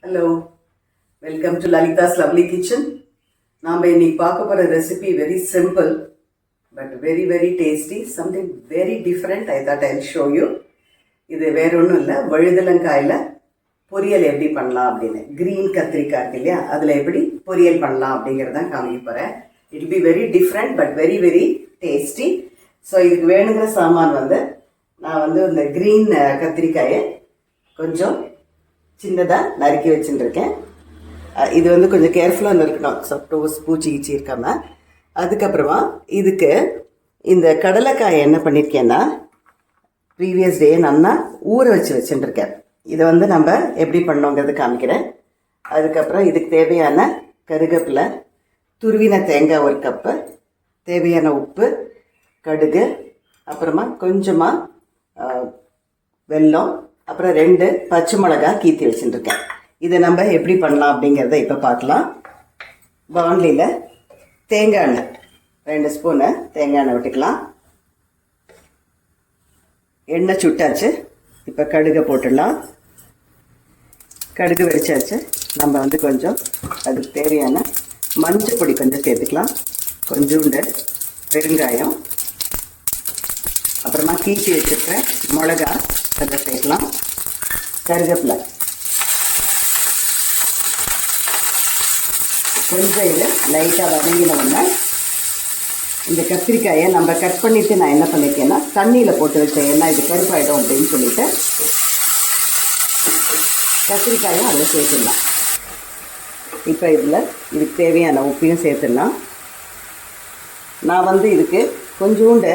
Hello, welcome to Lalitha's lovely kitchen. நாம் இன்னைக்கு பார்க்க போகிற recipe very simple but very very tasty. Something very different. I thought I will show you. இது வேற ஒன்றும் இல்லை, வழுதலங்காயில் பொரியல் எப்படி பண்ணலாம் அப்படின்னு. க்ரீன் கத்திரிக்காய் இருக்கு இல்லையா, அதில் எப்படி பொரியல் பண்ணலாம் அப்படிங்கிறதான் காமிக்க போகிறேன். It will be very different but very very tasty. So இதுக்கு வேணுங்கிற சாமான் நான் இந்த க்ரீன் கத்திரிக்காயை கொஞ்சம் சின்னதாக நறுக்கி வச்சுட்டுருக்கேன். இது கொஞ்சம் கேர்ஃபுல்லாக நறுக்கணும், சப்போஸ் பூச்சி கீச்சி இருக்காம. அதுக்கப்புறமா இதுக்கு இந்த கடலைக்காயை என்ன பண்ணியிருக்கேன்னா ப்ரீவியஸ் டே நல்லா ஊற வச்சுட்டுருக்கேன். இதை நம்ம எப்படி பண்ணோங்கிறது காமிக்கிறேன். அதுக்கப்புறம் இதுக்கு தேவையான கருவேப்பிலை, துருவின தேங்காய் 1 கப்பு, தேவையான உப்பு, கடுகு, அப்புறமா கொஞ்சமாக வெல்லம், அப்புறம் 2 பச்சை மிளகாய் கீத்தி வச்சுட்டுருக்கேன். இதை எப்படி பண்ணலாம் அப்படிங்கிறத இப்போ பார்க்கலாம். பாண்டியில் தேங்காய் எண்ணெய் 2 ஸ்பூனு தேங்காய் எண்ணெய் விட்டுக்கலாம். எண்ணெய் சுட்டாச்சு. இப்போ கடுகை போட்டுடலாம். கடுகு வெடிச்சாச்சு. நம்ம கொஞ்சம் அதுக்கு தேவையான மஞ்சள் பொடி கொஞ்சம் சேர்த்துக்கலாம். கொஞ்சோண்டு பெருங்காயம், அப்புறமா கீட்டி வச்சுருக்கேன் மிளகா அதை சேர்க்கலாம். கருவேப்பிலை கொஞ்சம் இது லைட்டாக வதங்கினோம்னா இந்த கத்திரிக்காயை நம்ம கட் பண்ணிவிட்டு நான் என்ன பண்ணியிருக்கேன்னா தண்ணியில் போட்டு வச்சேன். ஏன்னா இது கருப்பாயிடும் அப்படின்னு சொல்லிட்டு கத்திரிக்காயும் அதில் சேர்த்துடலாம். இப்போ இதுக்கு தேவையான உப்பையும் சேர்த்துடலாம். நான் இதுக்கு கொஞ்சோண்டு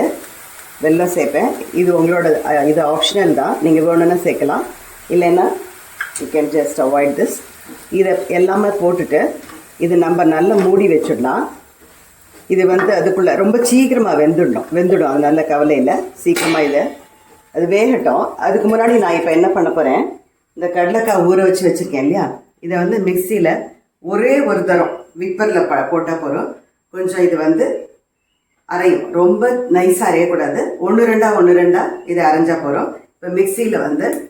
வெல்லம் சேர்ப்பேன். இது உங்களோட இது ஆப்ஷனல் தான், நீங்கள் வேணும்னா சேர்க்கலாம், இல்லைன்னா you can just avoid this. இதை எல்லாமே போட்டுட்டு இது நம்ம நல்லா மூடி வச்சிடலாம். இது அதுக்குள்ளே ரொம்ப சீக்கிரமாக வெந்துடும். அது நல்ல கவலை இல்லை, சீக்கிரமாக அது வேகட்டும். அதுக்கு முன்னாடி நான் இப்போ என்ன பண்ண போகிறேன், இந்த கடலைக்காய் ஊற வச்சுருக்கேன் இல்லையா, இதை மிக்சியில் ஒரே ஒரு தரம் விப்பரில் போட்டால் போகிறோம். கொஞ்சம் இது அரையும், ரொம்ப நைஸாக அரையக்கூடாது. 1-2 இதை அரைஞ்சா போகிறோம். இப்போ மிக்சியில்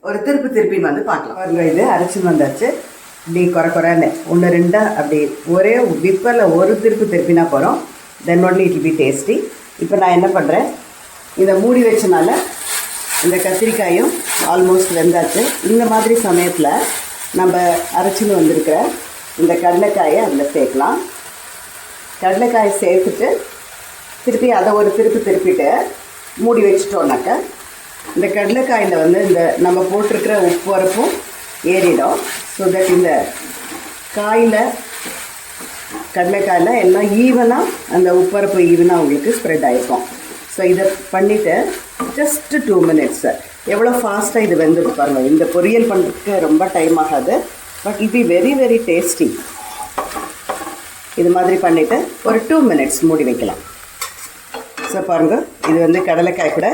ஒரு திருப்பி பார்க்கலாம். பாருங்க, இது அரைச்சி வந்தாச்சு. இப்படி குறைன்னு 1-2 அப்படி ஒரே விப்பரில் ஒரு திருப்பினா போகிறோம். Then only it will be tasty. இப்போ நான் என்ன பண்ணுறேன், இதை மூடி வச்சனால இந்த கத்திரிக்காயும் ஆல்மோஸ்ட் வெந்தாச்சு. இந்த மாதிரி சமயத்தில் நம்ம அரைச்சின்னு வந்திருக்கிற இந்த கடலைக்காயை அதில் சேர்க்கலாம். கடலைக்காயை சேர்த்துட்டு திருப்பி அதை ஒரு திருப்பிட்டு மூடி வச்சிட்டோம்னாக்க இந்த கடலைக்காயில் இந்த நம்ம போட்டிருக்கிற உப்பு வரப்பும் ஏறிடும். ஸோ தட் இந்த கடலைக்காயில் எல்லாம் ஈவனாக அந்த உப்பரப்பு ஈவனாக உங்களுக்கு ஸ்ப்ரெட் ஆகிருக்கும். ஸோ இதை பண்ணிவிட்டு ஜஸ்ட்டு 2 minutes. எவ்வளோ ஃபாஸ்ட்டாக இது வெந்துட்டு பாருங்கள். இந்த பொரியல் பண்ணுறதுக்கு ரொம்ப டைம் ஆகாது, but it be very very tasty. இது மாதிரி பண்ணிவிட்டு ஒரு 2 minutes மூடி வைக்கலாம். ஸோ பாருங்கள், இது கடலைக்காய் கூட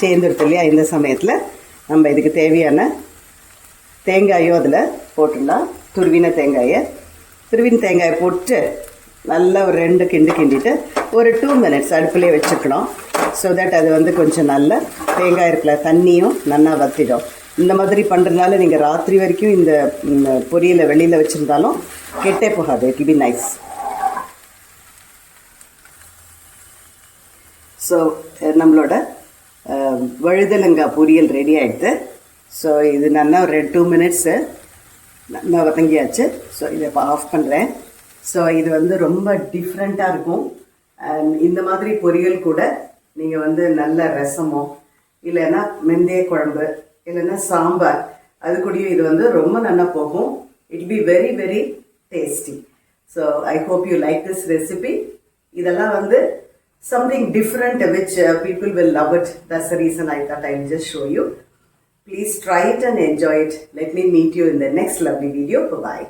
சேர்ந்துருது இல்லையா. இந்த சமயத்தில் நம்ம இதுக்கு தேவையான தேங்காயும் அதில் போட்டுடலாம். துருவின தேங்காயை போட்டு நல்லா ஒரு 2 கிண்டிட்டு ஒரு 2 minutes அடுப்புலேயே வச்சுக்கலாம். ஸோ தட் அது கொஞ்சம் நல்ல தேங்காய் இருக்கல தண்ணியும் நல்லா வற்றிடும். இந்த மாதிரி பண்ணுறதுனால நீங்கள் ராத்திரி வரைக்கும் இந்த பொரியலை வெளியில் வச்சுருந்தாலும் கெட்டே போகாது. It be nice. ஸோ நம்மளோட வழுதலங்காய் பொரியல் ரெடி ஆகிடுது. ஸோ இது நல்லா ஒரு 2 minutes நல்லா வதங்கியாச்சு. ஸோ இதை இப்போ ஆஃப் பண்ணுறேன். ஸோ இது ரொம்ப டிஃப்ரெண்ட்டாக இருக்கும். அண்ட் இந்த மாதிரி பொரியல் கூட நீங்கள் நல்ல ரசமோ இல்லைன்னா மெந்தய குழம்பு இல்லைன்னா சாம்பார் அது கூடயும் இது ரொம்ப நல்லா போகும். It be very very tasty. So I hope you like this recipe. இதெல்லாம் something different which people will love it. That's the reason I thought I'll just show you. Please try it and enjoy it. Let me meet you in the next lovely video. Bye-bye.